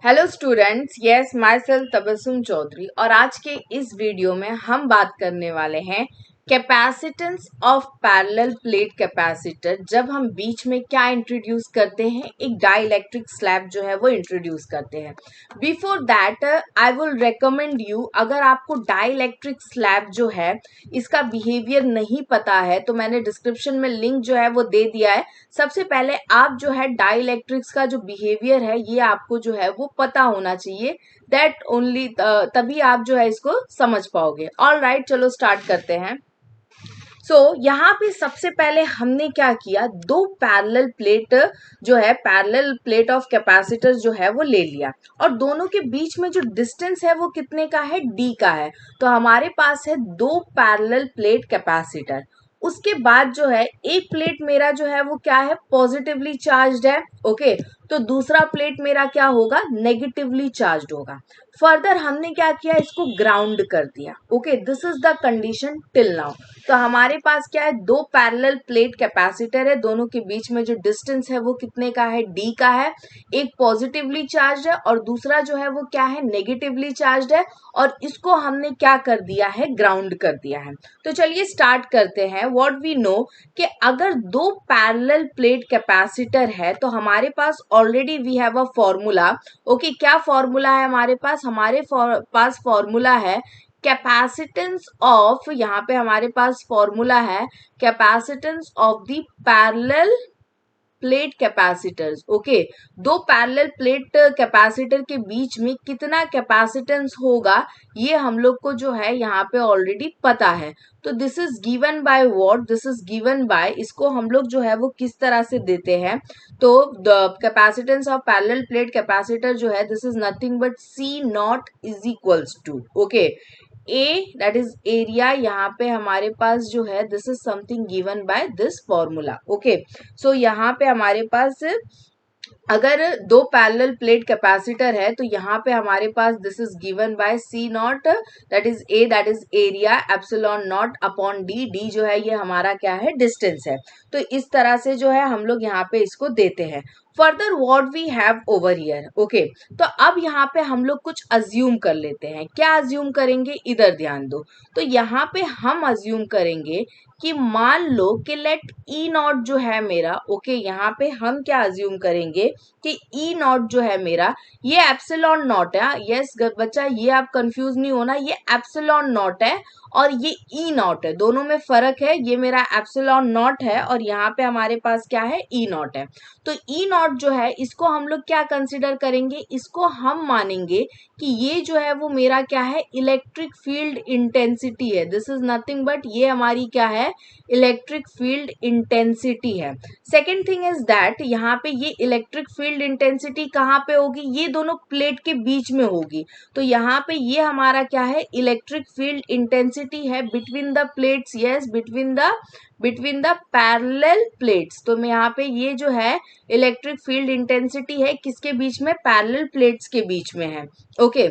Hello students, yes myself Tabassum Chaudhary. और आज के इस वीडियो में हम बात करने वाले हैं capacitance of parallel plate capacitor. जब हम बीच में क्या इंट्रोड्यूस करते हैं, एक डाइलेक्ट्रिक स्लैब जो है वो इंट्रोड्यूस करते हैं। Before that I will recommend you, अगर आपको डाइलेक्ट्रिक स्लैब जो है इसका बिहेवियर नहीं पता है तो मैंने डिस्क्रिप्शन में लिंक जो है वो दे दिया है। सबसे पहले आप जो है डाइलेक्ट्रिक्स का जो बिहेवियर है ये आपको जो है वो पता होना चाहिए। दैट ओनली तभी आप जो है इसको समझ पाओगे। ऑल राइट, चलो स्टार्ट करते हैं। यहाँ पे सबसे पहले हमने क्या किया, दो पैरेलल प्लेट जो है पैरेलल प्लेट ऑफ कैपेसिटर जो है वो ले लिया, और दोनों के बीच में जो डिस्टेंस है वो कितने का है, डी का है। तो हमारे पास है दो पैरेलल प्लेट कैपेसिटर। उसके बाद जो है एक प्लेट मेरा जो है वो क्या है, पॉजिटिवली चार्ज्ड है। ओके, तो दूसरा प्लेट मेरा क्या होगा, नेगेटिवली चार्ज्ड होगा। फर्दर हमने क्या किया, इसको ग्राउंड कर दिया। Okay, this is the condition till now. तो हमारे पास क्या है, दो पैरेलल प्लेट कैपेसिटर है, दोनों के बीच में जो डिस्टेंस है वो कितने का है, डी का है। एक पॉजिटिवली चार्ज है और दूसरा जो है वो क्या है, नेगेटिवली चार्ज है, और इसको हमने क्या कर दिया है, ग्राउंड कर दिया है। तो चलिए स्टार्ट करते हैं। व्हाट वी नो कि अगर दो पैरेलल प्लेट कैपेसिटर है तो हमारे पास already we have a formula. Okay, क्या फॉर्मूला है हमारे पास, पास फॉर्मूला है कैपेसिटेंस ऑफ, यहाँ पे हमारे पास फॉर्मूला है capacitance of the parallel plate capacitors. Okay, दो पैरेलल प्लेट कैपेसिटर के बीच में कितना कैपेसिटेंस होगा ये हम लोग को जो है यहाँ पे ऑलरेडी पता है। तो this is given by what, this is given bye, इसको हम लोग जो है वो किस तरह से देते हैं, तो the capacitance of parallel plate capacitor जो है this is nothing but C naught is equals to, okay, A that is area. यहाँ पे हमारे पास जो है this is something given by this formula. Okay, so यहाँ पे हमारे पास अगर दो पैरेलल प्लेट कैपेसिटर है तो यहाँ पे हमारे पास this is given by C naught that is A, that is area, epsilon naught upon D. D जो है ये हमारा क्या है, डिस्टेंस है। तो इस तरह से जो है हम लोग यहाँ पे इसको देते हैं। Further what we have over here, okay, तो अब यहाँ पे हम लोग कुछ अज्यूम कर लेते हैं। क्या अज्यूम करेंगे, इधर ध्यान दो। तो यहाँ पे हम अज्यूम करेंगे कि मान लो कि लेट ई नॉट जो है मेरा, ओके, यहाँ पे हम क्या अज्यूम करेंगे कि ई नॉट जो है मेरा ये एप्सिलॉन नॉट है। यस बच्चा, ये आप कंफ्यूज नहीं होना, ये एप्सिलॉन नॉट है और ये ई नॉट है, दोनों में फर्क है। ये मेरा एप्सिलॉन नॉट है और यहाँ पे हमारे पास क्या है, ई नॉट है। तो ई नॉट जो है इसको हम लोग क्या कंसिडर करेंगे, इसको हम मानेंगे कि ये जो है वो मेरा क्या है, इलेक्ट्रिक फील्ड इंटेंसिटी है। दिस इज नथिंग बट ये हमारी क्या है, इलेक्ट्रिक फील्ड इंटेंसिटी है। सेकेंड थिंग इज दैट यहाँ पे ये इलेक्ट्रिक फील्ड इंटेंसिटी कहाँ पे होगी, ये दोनों प्लेट के बीच में होगी। तो यहाँ पे ये हमारा क्या है, इलेक्ट्रिक फील्ड इंटेंसिटी है between the plates. Yes, between the parallel plates. तो मैं यहाँ पे ये जो है इलेक्ट्रिक फील्ड इंटेंसिटी है किसके बीच में, पैरेलल प्लेट्स के बीच में है। ओके,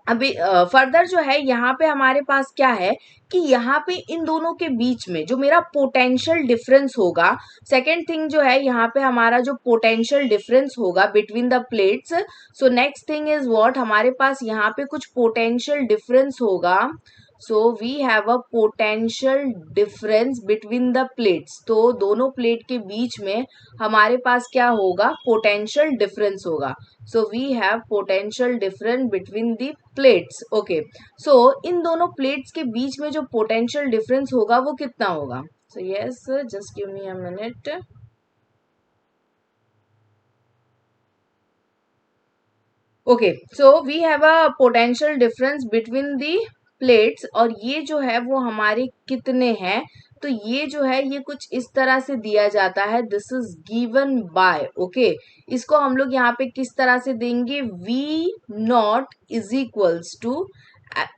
अभी फर्दर जो है यहाँ पे हमारे पास क्या है कि यहाँ पे इन दोनों के बीच में जो मेरा पोटेंशियल डिफरेंस होगा, सेकेंड थिंग जो है यहाँ पे हमारा जो पोटेंशियल डिफरेंस होगा between the plates. So next thing is what, हमारे पास यहाँ पे कुछ पोटेंशियल डिफरेंस होगा। So we have a potential difference between the plates. तो दोनों प्लेट के बीच में हमारे पास क्या होगा, पोटेंशियल डिफरेंस होगा। So we have potential difference between the plates. Okay, so इन दोनों प्लेट्स के बीच में जो पोटेंशियल डिफरेंस होगा वो कितना होगा। So yes, just give me a minute. Okay, so we have a potential difference between the plates, और ये जो है वो हमारे कितने हैं, तो ये जो है ये कुछ इस तरह से दिया जाता है। This is given bye, okay, इसको हम लोग यहाँ पे किस तरह से देंगे, V naught is equals to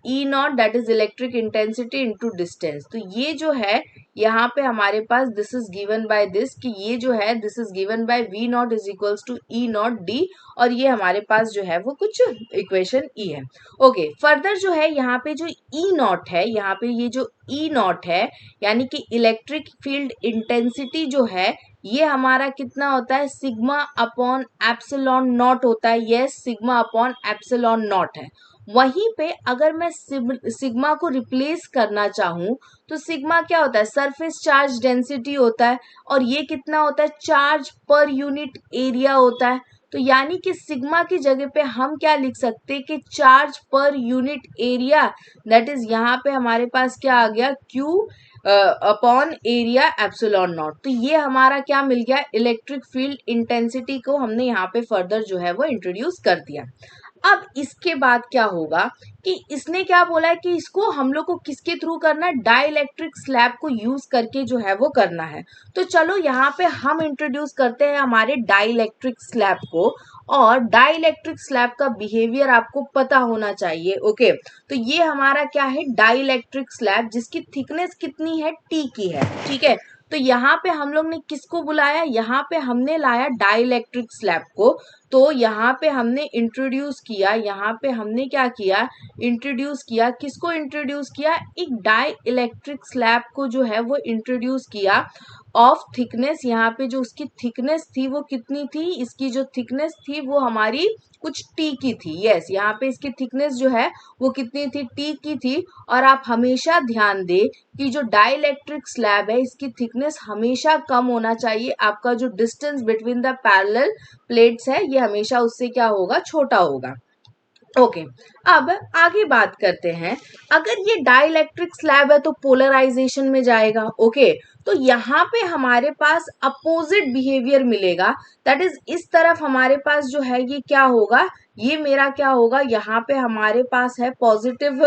E naught that is electric intensity into distance. तो ये जो है यहाँ पे हमारे पास this is given by this, कि ये जो है this is given by V naught is equals to E naught D, और ये हमारे पास जो है वो कुछ इक्वेशन ई है। ओके, फर्दर जो है यहाँ पे जो ई नॉट है, यहाँ पे ये जो ई नॉट है यानी कि इलेक्ट्रिक फील्ड इंटेंसिटी जो है ये हमारा कितना होता है, सिग्मा अपॉन एप्सिलॉन नॉट होता है। Yes, sigma upon epsilon not है। वहीं पे अगर मैं सिग्मा को रिप्लेस करना चाहूँ तो सिग्मा क्या होता है, सरफेस चार्ज डेंसिटी होता है, और ये कितना होता है, चार्ज पर यूनिट एरिया होता है। तो यानी कि सिग्मा की जगह पे हम क्या लिख सकते हैं कि charge per unit area, that is यहाँ पे हमारे पास क्या आ गया, Q upon area epsilon not. तो ये हमारा क्या मिल गया, इलेक्ट्रिक फील्ड इंटेंसिटी को हमने यहाँ पे फर्दर जो है वो इंट्रोड्यूस कर दिया। अब इसके बाद क्या होगा कि इसने क्या बोला है कि इसको हम लोग को किसके थ्रू करना है, डाइलेक्ट्रिक स्लैब को यूज करके जो है वो करना है। तो चलो यहाँ पे हम इंट्रोड्यूस करते हैं हमारे डाइलेक्ट्रिक स्लैब को, और डाइलेक्ट्रिक स्लैब का बिहेवियर आपको पता होना चाहिए। ओके, तो ये हमारा क्या है, डाइलेक्ट्रिक स्लैब, जिसकी थिकनेस कितनी है, टी की है। ठीक है, तो यहाँ पे हम लोग ने किसको बुलाया, यहाँ पे हमने लाया डाइलेक्ट्रिक स्लैब को। तो यहाँ पे हमने इंट्रोड्यूस किया, यहाँ पे हमने क्या किया, इंट्रोड्यूस किया, किसको इंट्रोड्यूस किया, एक डाई इलेक्ट्रिक स्लैब को जो है वो इंट्रोड्यूस किया ऑफ थिकनेस। यहाँ पे जो उसकी थिकनेस थी वो कितनी थी, इसकी जो थिकनेस थी वो हमारी कुछ टी की थी। यस, यहाँ पे इसकी थिकनेस जो है वो कितनी थी, टी की थी। और आप हमेशा ध्यान दें कि जो डाइलेक्ट्रिक स्लैब है इसकी थिकनेस हमेशा कम होना चाहिए। आपका जो distance between the parallel plates है ये हमेशा उससे क्या होगा, छोटा होगा। ओके, अब आगे बात करते हैं। अगर ये डाइलेक्ट्रिक स्लैब है तो पोलराइजेशन में जाएगा। ओके, तो यहाँ पे हमारे पास अपोजिट बिहेवियर मिलेगा, दैट इज इस तरफ हमारे पास जो है ये क्या होगा, ये मेरा क्या होगा, यहाँ पे हमारे पास है पॉजिटिव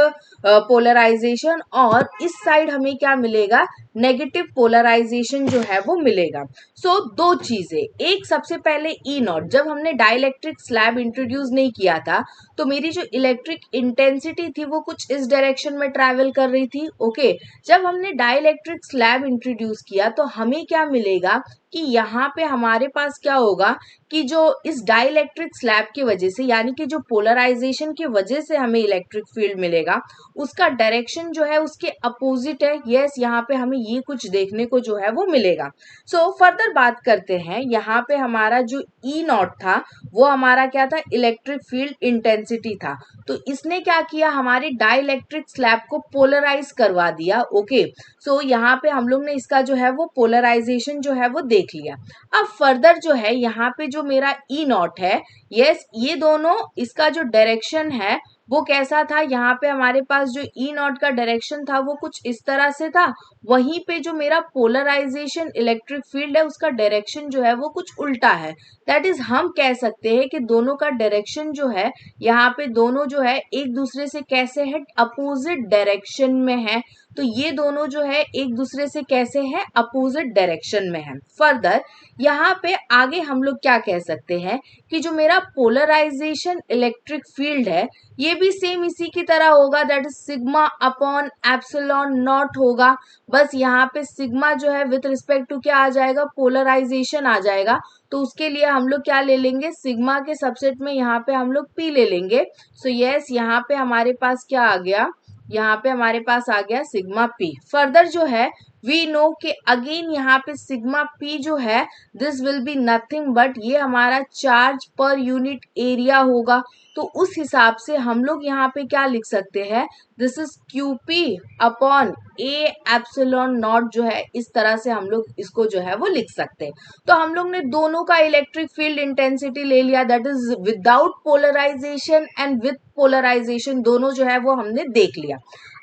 पोलराइजेशन, और इस साइड हमें क्या मिलेगा, नेगेटिव पोलराइजेशन जो है वो मिलेगा। सो दो चीजें, एक सबसे पहले ई नॉट, जब हमने डाइलेक्ट्रिक स्लैब इंट्रोड्यूस नहीं किया था तो मेरी जो इलेक्ट्रिक इंटेंसिटी थी वो कुछ इस डायरेक्शन में ट्रैवल कर रही थी। ओके, जब हमने डाइलेक्ट्रिक स्लैब इंट्रोड्यूस किया तो हमें क्या मिलेगा कि यहाँ पे हमारे पास क्या होगा कि जो इस डाइलेक्ट्रिक स्लैब की वजह से, यानी कि जो पोलराइजेशन की वजह से हमें इलेक्ट्रिक फील्ड मिलेगा, उसका डायरेक्शन जो है उसके अपोजिट है। यस, यहाँ पे हमें ये कुछ देखने को जो है वो मिलेगा। सो फर्दर बात करते हैं, यहाँ पे हमारा जो ई नॉट था वो हमारा क्या था, इलेक्ट्रिक फील्ड इंटेंसिटी था। तो इसने क्या किया, हमारे डाइलेक्ट्रिक स्लैब को पोलराइज करवा दिया। ओके, सो यहाँ पे हम लोग ने इसका जो है वो पोलराइजेशन जो है वो देख लिया। अब फर्दर जो है यहाँ पे जो मेरा ई नॉट है, यस, ये दोनों इसका जो डायरेक्शन है वो कैसा था, यहाँ पे हमारे पास जो ई नॉट का डायरेक्शन था वो कुछ इस तरह से था। वहीं पे जो मेरा पोलराइजेशन इलेक्ट्रिक फील्ड है उसका डायरेक्शन जो है वो कुछ उल्टा है। दैट इज हम कह सकते हैं कि दोनों का डायरेक्शन जो है, यहाँ पे दोनों जो है एक दूसरे से कैसे है, अपोजिट डायरेक्शन में है। तो ये दोनों जो है एक दूसरे से कैसे हैं, अपोजिट डायरेक्शन में है। फर्दर यहाँ पे आगे हम लोग क्या कह सकते हैं कि जो मेरा पोलराइजेशन इलेक्ट्रिक फील्ड है ये भी सेम इसी की तरह होगा, that is sigma upon epsilon not होगा। बस यहाँ पे सिग्मा जो है विथ रिस्पेक्ट टू क्या आ जाएगा, पोलराइजेशन आ जाएगा। तो उसके लिए हम लोग क्या ले लेंगे, सिग्मा के सबसेट में यहाँ पे हम लोग पी ले लेंगे। सो यस, यहाँ पे हमारे पास क्या आ गया, यहाँ पे हमारे पास आ गया सिग्मा पी। फर्दर जो है वी नो कि अगेन यहाँ पे सिग्मा पी जो है this will be nothing but ये हमारा चार्ज पर यूनिट एरिया होगा। तो उस हिसाब से हम लोग यहाँ पे क्या लिख सकते हैं, this is Q P upon A epsilon naught, जो है इस तरह से हम लोग इसको जो है वो लिख सकते हैं। तो हम लोग ने दोनों का इलेक्ट्रिक फील्ड इंटेंसिटी ले लिया, that is without polarization and with polarization, दोनों जो है वो हमने देख लिया।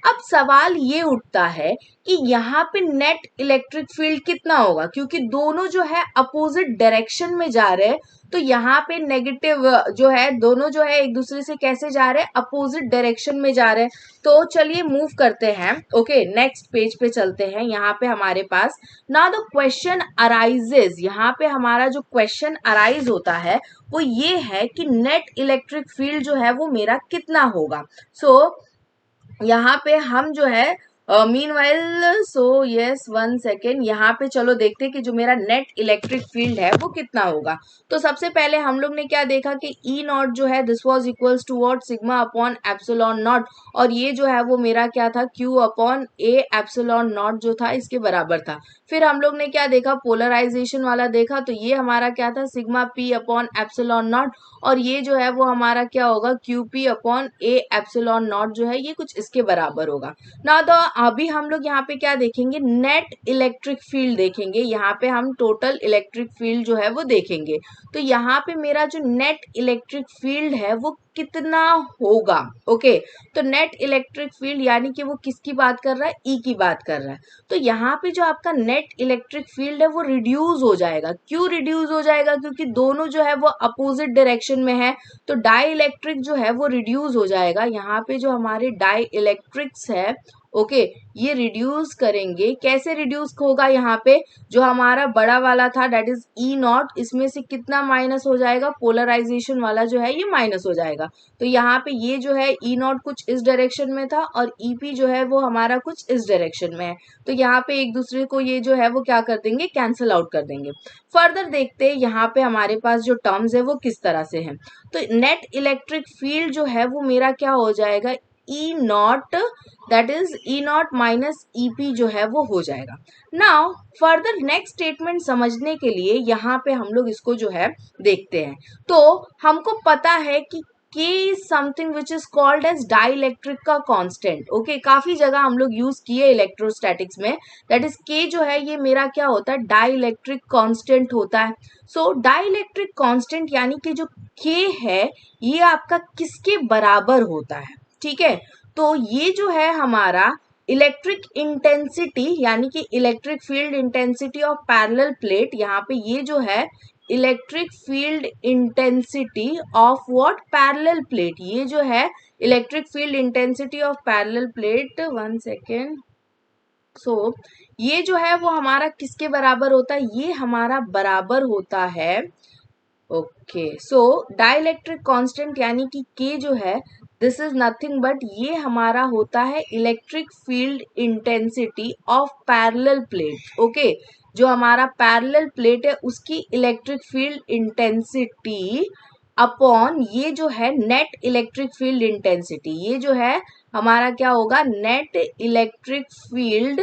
अब सवाल ये उठता है कि यहाँ पे नेट इलेक्ट्रिक फील्ड कितना होगा, क्योंकि दोनों जो है अपोजिट डायरेक्शन में जा रहे हैं। तो यहाँ पे नेगेटिव जो है, दोनों जो है एक दूसरे से कैसे जा रहे हैं, अपोजिट डायरेक्शन में जा रहे हैं। तो चलिए मूव करते हैं। ओके, नेक्स्ट पेज पे चलते हैं। यहाँ पे हमारे पास नाउ द क्वेश्चन अराइजेज, यहाँ पे हमारा जो क्वेश्चन अराइज होता है वो ये है कि नेट इलेक्ट्रिक फील्ड जो है वो मेरा कितना होगा। सो यहाँ पे हम जो है मीनवाइल, सो यस, 1 सेकेंड, यहाँ पे चलो देखते हैं कि जो मेरा नेट इलेक्ट्रिक फील्ड है वो कितना होगा। तो सबसे पहले हम लोग ने क्या देखा कि ई नॉट जो है this was equals to what, sigma upon epsilon naught, और ये जो है वो मेरा क्या था, Q upon A epsilon naught जो था इसके बराबर था। फिर हम लोग ने क्या देखा, पोलराइजेशन वाला देखा, तो ये हमारा क्या था, sigma p upon epsilon naught, और ये जो है वो हमारा क्या होगा, Q P upon A epsilon naught जो है ये कुछ इसके बराबर होगा ना। तो अभी हम लोग यहाँ पे क्या देखेंगे, नेट इलेक्ट्रिक फील्ड देखेंगे, यहाँ पे हम टोटल इलेक्ट्रिक फील्ड जो है वो देखेंगे। तो यहाँ पे मेरा जो नेट इलेक्ट्रिक फील्ड है वो कितना होगा। ओके, तो नेट इलेक्ट्रिक फील्ड यानी कि वो किसकी बात कर रहा है, ई की बात कर रहा है। तो यहाँ पे जो आपका नेट इलेक्ट्रिक फील्ड है वो रिड्यूस हो जाएगा। क्यों रिड्यूस हो जाएगा, क्योंकि दोनों जो है वो अपोजिट डायरेक्शन में है, तो डाई इलेक्ट्रिक जो है वो रिड्यूस हो जाएगा। यहाँ पे जो हमारे डाई इलेक्ट्रिक्स है, ओके, ये रिड्यूस करेंगे। कैसे रिड्यूस होगा, यहाँ पे जो हमारा बड़ा वाला था दैट इज ई नॉट, इसमें से कितना माइनस हो जाएगा, पोलराइजेशन वाला जो है ये माइनस हो जाएगा। तो यहाँ पे ये जो है ई नॉट कुछ इस डायरेक्शन में था और ई पी जो है वो हमारा कुछ इस डायरेक्शन में है, तो यहाँ पे एक दूसरे को ये जो है वो क्या कर देंगे, कैंसिल आउट कर देंगे। फर्दर देखते हैं यहाँ पे हमारे पास जो टर्म्स है वो किस तरह से है। तो नेट इलेक्ट्रिक फील्ड जो है वो मेरा क्या हो जाएगा, E naught, that is E naught minus E P जो है वो हो जाएगा। नाउ फर्दर नेक्स्ट स्टेटमेंट समझने के लिए यहाँ पे हम लोग इसको जो है देखते हैं। तो हमको पता है कि K is something which is called as dielectric का कांस्टेंट। ओके, काफी जगह हम लोग यूज किए इलेक्ट्रोस्टैटिक्स में, दैट इज K जो है ये मेरा क्या होता है, डाइलेक्ट्रिक कांस्टेंट होता है। सो डाइलेक्ट्रिक कांस्टेंट यानी कि जो K है ये आपका किसके बराबर होता है, ठीक है। तो ये जो है हमारा इलेक्ट्रिक इंटेंसिटी यानी कि electric field intensity of parallel plate, यहाँ पे ये जो है electric field intensity of what, parallel plate, ये जो है electric field intensity of parallel plate, 1 second. So ये जो है वो हमारा किसके बराबर होता है, ये हमारा बराबर होता है, ओके, सो डाइलेक्ट्रिक कांस्टेंट यानी कि K जो है दिस इज नथिंग बट ये हमारा होता है electric field intensity of parallel plate. Okay, जो हमारा पैरेलल प्लेट है उसकी इलेक्ट्रिक फील्ड इंटेंसिटी अपॉन ये जो है नेट इलेक्ट्रिक फील्ड इंटेंसिटी, ये जो है हमारा क्या होगा, नेट इलेक्ट्रिक फील्ड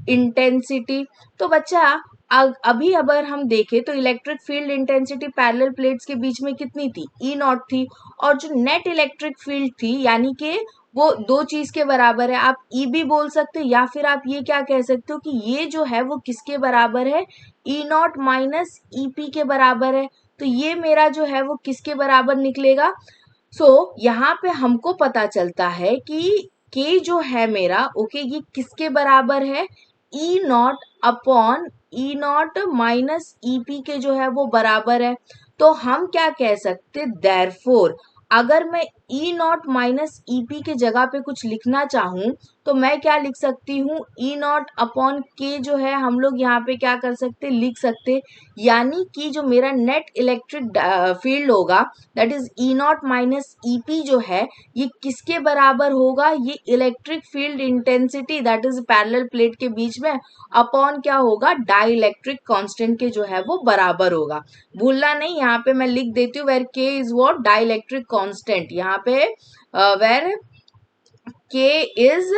इंटेंसिटी। तो बच्चा अभी अगर हम देखें तो electric field intensity parallel plates के बीच में कितनी थी, ई नॉट थी, और जो नेट इलेक्ट्रिक फील्ड थी यानी कि वो दो चीज के बराबर है, आप ई भी बोल सकते हो या फिर आप ये क्या कह सकते हो कि ये जो है वो किसके बराबर है, E naught minus E P के बराबर है। तो ये मेरा जो है वो किसके बराबर निकलेगा। सो यहाँ पे हमको पता चलता है कि के जो है मेरा, ओके, ये किसके बराबर है, E naught upon E naught minus E P के जो है वो बराबर है। तो हम क्या कह सकते, देयरफॉर अगर मैं ई नॉट माइनस ई पी के जगह पे कुछ लिखना चाहूं तो मैं क्या लिख सकती हूँ, ई नॉट अपॉन के जो है हम लोग यहाँ पे क्या कर सकते, लिख सकते, यानी कि जो मेरा नेट इलेक्ट्रिक फील्ड होगा that is E naught minus E P जो है ये किसके बराबर होगा, ये electric field intensity that is parallel plate के बीच में अपॉन क्या होगा, डाई इलेक्ट्रिक कॉन्स्टेंट के जो है वो बराबर होगा। भूलना नहीं, यहाँ पे मैं लिख देती हूँ where K is what, dielectric constant, यहाँ पे where K is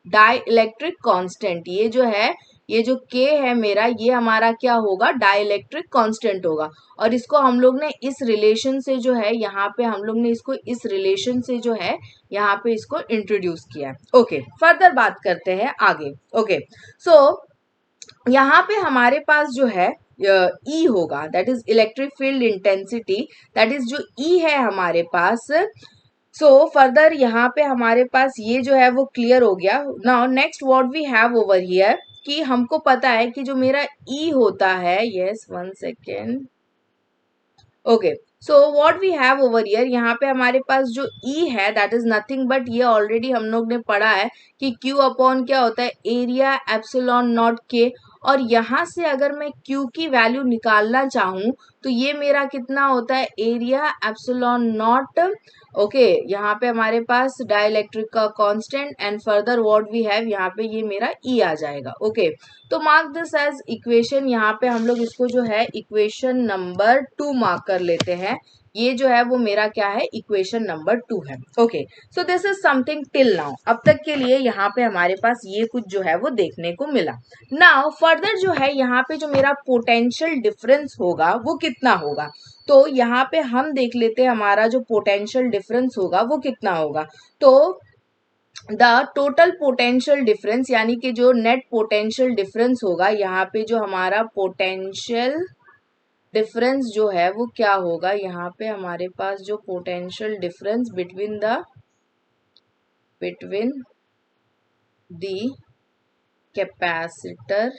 die electric constant, ये जो है ये जो K है मेरा ये हमारा क्या होगा, डाइलेक्ट्रिक कांस्टेंट होगा। और इसको हम लोग ने इस रिलेशन से जो है यहाँ पे हम लोग ने इसको इस रिलेशन से जो है यहाँ पे इसको इंट्रोड्यूस किया है। ओके, फर्दर बात करते हैं आगे। ओके, सो यहाँ पे हमारे पास जो है E होगा that is electric field intensity, that is जो E है हमारे पास। सो फर्दर यहाँ पे हमारे पास ये जो है वो क्लियर हो गया। Now next what we have over here कि हमको पता है कि जो मेरा ई होता है, yes 1 second, okay, so what we have over here, यहाँ पे हमारे पास जो ई है दैट इज नथिंग बट ये ऑलरेडी हम लोग ने पढ़ा है कि क्यू अपॉन क्या होता है, एरिया एप्सिलॉन नॉट के, और यहाँ से अगर मैं क्यू की वैल्यू निकालना चाहूँ तो ये मेरा कितना होता है, एरिया एप्सिलॉन नॉट, ओके, यहाँ पे हमारे पास डाइलेक्ट्रिक का constant and further what we have, यहाँ पे ये मेरा ई आ जाएगा। ओके, तो मार्क दिस एज इक्वेशन, यहाँ पे हम लोग इसको जो है इक्वेशन नंबर 2 मार्क कर लेते हैं ये जो है वो मेरा क्या है, इक्वेशन नंबर 2 है। Okay, so this is something till now. अब तक के लिए यहाँ पे हमारे पास ये कुछ जो है वो देखने को मिला। नाउ फर्दर जो है यहाँ पे जो मेरा पोटेंशियल डिफरेंस होगा वो कितना होगा, तो यहाँ पे हम देख लेते हैं हमारा जो पोटेंशियल डिफरेंस होगा वो कितना होगा। तो द टोटल पोटेंशियल डिफरेंस यानी कि जो नेट पोटेंशियल डिफरेंस होगा, यहाँ पे जो हमारा पोटेंशियल डिफरेंस जो है वो क्या होगा, यहाँ पे हमारे पास जो potential difference between the capacitor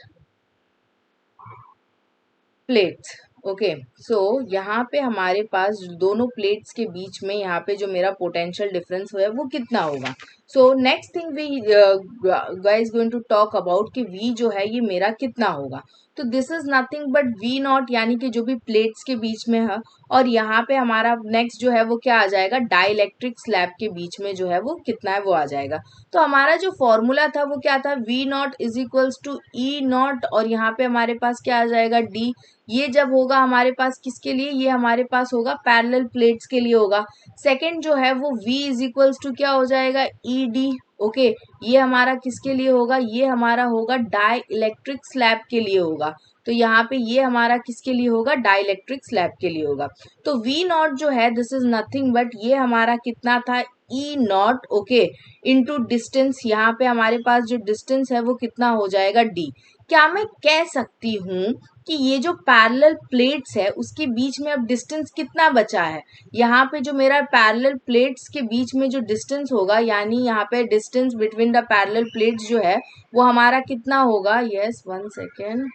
plates. Okay, so यहाँ पे हमारे पास दोनों प्लेट्स के बीच में यहाँ पे जो मेरा पोटेंशियल डिफरेंस है वो कितना होगा। So next thing we guys going to talk about कि V जो है ये मेरा कितना होगा। तो this is nothing but V naught, यानी कि जो भी प्लेट्स के बीच में है, और यहाँ पे हमारा नेक्स्ट जो है वो क्या आ जाएगा, डाइलेक्ट्रिक स्लैब के बीच में जो है वो कितना है वो आ जाएगा। तो हमारा जो फॉर्मूला था वो क्या था, V naught is equals to E naught, और यहाँ पे हमारे पास क्या आ जाएगा, D। ये जब होगा हमारे पास किसके लिए, ये हमारे पास होगा पैरेलल प्लेट्स के लिए होगा। सेकंड जो है वो V इज इक्वल्स टू क्या हो जाएगा, ED। ओके, ये हमारा किसके लिए होगा, ये हमारा होगा डाई इलेक्ट्रिक स्लैब के लिए होगा। तो यहाँ पे ये हमारा किसके लिए होगा, डाई इलेक्ट्रिक स्लैब के लिए होगा। तो V नॉट जो है दिस इज नथिंग बट ये हमारा कितना था, E not. Okay, into distance, यहाँ पे हमारे पास जो डिस्टेंस है वो कितना हो जाएगा, D। क्या मैं कह सकती हूँ कि ये जो पैरेलल प्लेट्स है उसके बीच में अब डिस्टेंस कितना बचा है, यहाँ पे जो मेरा पैरेलल प्लेट्स के बीच में जो डिस्टेंस होगा, यानी यहाँ पे distance between the parallel plates जो है वो हमारा कितना होगा, yes one second.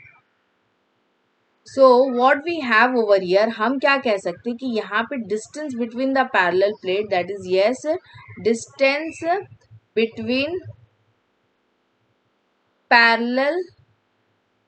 So what we have over here, हम क्या कह सकते हैं कि यहाँ पे distance between the parallel plate that is yes distance between parallel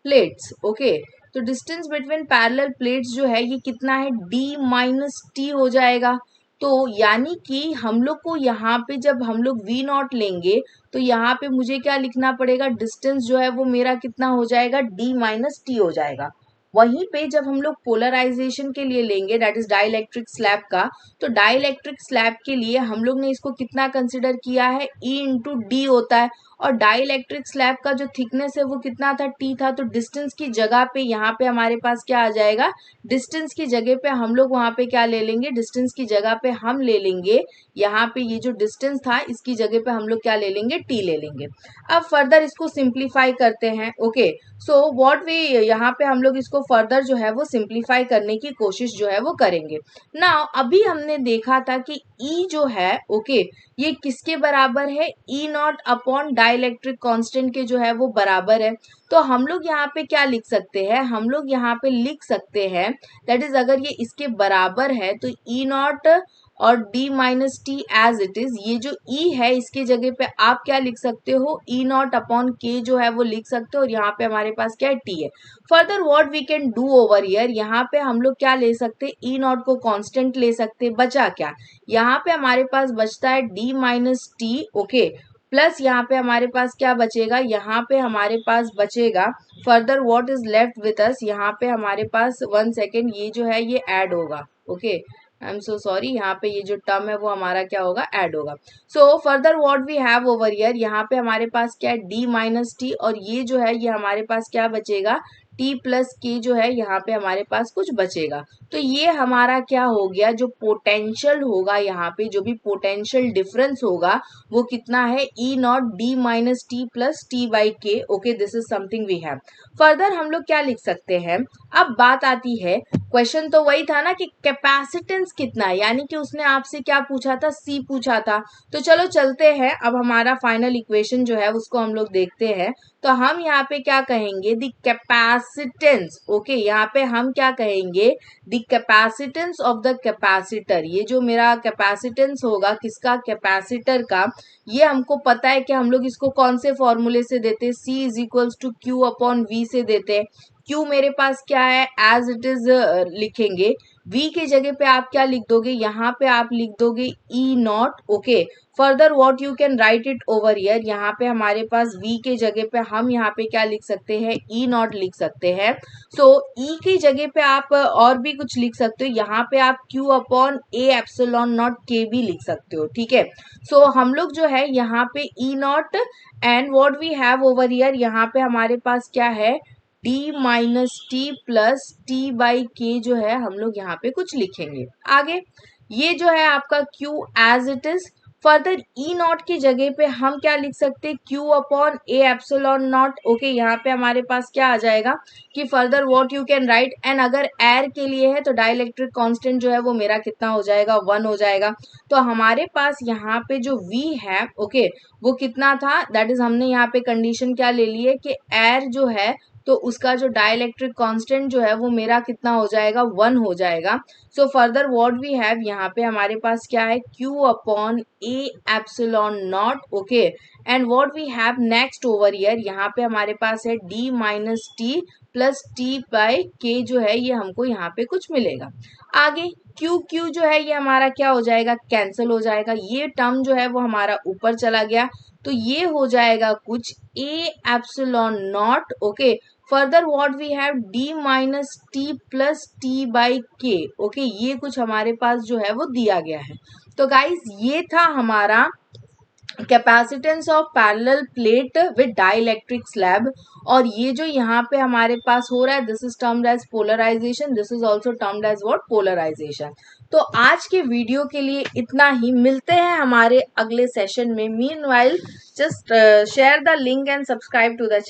plates. Okay, तो डिस्टेंस बिटवीन पैरेलल प्लेट्स जो है ये कितना है, D माइनस टी हो जाएगा। तो यानी कि हम लोग को यहाँ पे जब हम लोग V नॉट लेंगे तो यहाँ पे मुझे क्या लिखना पड़ेगा, डिस्टेंस जो है वो मेरा कितना हो जाएगा, D माइनस टी हो जाएगा। वहीं पे जब हम लोग पोलराइजेशन के लिए लेंगे दैट इज डाइलेक्ट्रिक स्लैब का, तो डाइलेक्ट्रिक स्लैब के लिए हम लोग ने इसको कितना कंसिडर किया है, E इंटू डी होता है, और डाइलेक्ट्रिक स्लैब का जो थिकनेस है वो कितना था, T था। तो डिस्टेंस की जगह पे यहाँ पे हमारे पास क्या आ जाएगा, डिस्टेंस की जगह पे हम लोग वहां पे क्या ले लेंगे, डिस्टेंस की जगह पे हम ले लेंगे यहाँ पे ये जो डिस्टेंस था इसकी जगह पे हम लोग क्या ले लेंगे, T ले लेंगे। अब फर्दर इसको सिंप्लीफाई करते हैं। ओके, सो व्हाट वी, यहाँ पे हम लोग इसको फर्दर जो है वो सिंप्लीफाई करने की कोशिश जो है वो करेंगे। नाउ अभी हमने देखा था कि E जो है, ओके, ये किसके बराबर है, E not upon dielectric constant के जो है वो बराबर है। तो हम लोग यहाँ पे क्या लिख सकते हैं, हम लोग यहाँ पे लिख सकते हैं दैट इज अगर ये इसके बराबर है तो E नॉट और D minus t as it is, ये जो E है इसके जगह पे आप क्या लिख सकते हो, E नॉट अपॉन के जो है वो लिख सकते हो, और यहाँ पे हमारे पास क्या है, T है। Further what we can do over here, यहाँ पे हम लोग क्या ले सकते हैं, E नॉट को कांस्टेंट ले सकते हैं। बचा क्या, यहाँ पे हमारे पास बचता है D minus T. Okay, plus यहाँ पे हमारे पास क्या बचेगा, यहाँ पे हमारे पास बचेगा further what is left with us, यहाँ पे हमारे पास वन सेकेंड ये जो है ये ऐड होगा। Okay, I am so sorry, यहाँ पे ये जो टर्म है वो हमारा क्या होगा, ऐड होगा। So further what we have over here, यहाँ पे हमारे पास क्या है, D माइनस टी, और ये जो है ये हमारे पास क्या बचेगा, T प्लस के जो है यहाँ पे हमारे पास कुछ बचेगा। तो ये हमारा क्या हो गया, जो पोटेंशियल होगा यहाँ पे जो भी पोटेंशियल डिफरेंस होगा वो कितना है, E naught D minus T plus T by K. Okay, this is something we have. Further हम लोग क्या लिख सकते हैं, अब बात आती है, क्वेश्चन तो वही था ना कि कैपेसिटेंस कितना है, यानी कि उसने आपसे क्या पूछा था, C पूछा था। तो चलो चलते हैं, अब हमारा फाइनल इक्वेशन जो है उसको हम लोग देखते हैं। तो हम यहाँ पे क्या कहेंगे, द कैपेसिटेंस। ओके, यहाँ पे हम क्या कहेंगे, the capacitance of the capacitor. ये जो मेरा कैपेसिटेंस होगा किसका, कैपेसिटर का, ये हमको पता है कि हम लोग इसको कौन से फॉर्मूले से देते हैं, C is equals to Q upon V से देते हैं। क्यू मेरे पास क्या है, एज इट इज लिखेंगे V के जगह पे आप क्या लिख दोगे, यहाँ पे आप लिख दोगे E not. Okay, further what you can right it over here, यहाँ पे हमारे पास V के जगह पे हम यहाँ पे क्या लिख सकते हैं, E नॉट लिख सकते हैं। सो E की जगह पे आप और भी कुछ लिख सकते हो, यहाँ पे आप Q upon A epsilon not K भी लिख सकते हो, ठीक है। सो हम लोग जो है यहाँ पे E naught and what we have over here, यहाँ पे हमारे पास क्या है, d minus T plus T by K जो है हम लोग यहाँ पे कुछ लिखेंगे आगे। ये जो है आपका Q as it is. Further E naught की जगह पे हम क्या लिख सकते हैं, Q upon A epsilon naught. Okay, यहाँ पे हमारे पास क्या आ जाएगा कि further what you can write, and अगर एयर के लिए है तो डाइलेक्ट्रिक कांस्टेंट जो है वो मेरा कितना हो जाएगा, 1 हो जाएगा। तो हमारे पास यहाँ पे जो V है, ओके, वो कितना था, दैट इज हमने यहाँ पे कंडीशन क्या ले ली है कि एयर जो है तो उसका जो डाइलेक्ट्रिक कांस्टेंट जो है वो मेरा कितना हो जाएगा, 1 हो जाएगा। So further what we have, यहाँ पे हमारे पास क्या है, Q upon A epsilon naught. Okay, and what we have next over here, यहाँ पे हमारे पास है D minus T plus T by K जो है ये हमको यहाँ पे कुछ मिलेगा। आगे Q जो है ये हमारा क्या हो जाएगा, कैंसिल हो जाएगा, ये टर्म जो है वो हमारा ऊपर चला गया, तो ये हो जाएगा कुछ A epsilon naught. Okay, further what we have D minus T plus T by K. Okay, ये कुछ हमारे पास जो है वो दिया गया है। तो गाइज ये था हमारा capacitance of parallel plate with dielectric slab. और ये जो यहाँ पे हमारे पास हो रहा है, this is termed as polarization, this is also termed as what, polarization. तो आज के वीडियो के लिए इतना ही, मिलते हैं हमारे अगले सेशन में। Meanwhile just share the link and subscribe to the channel.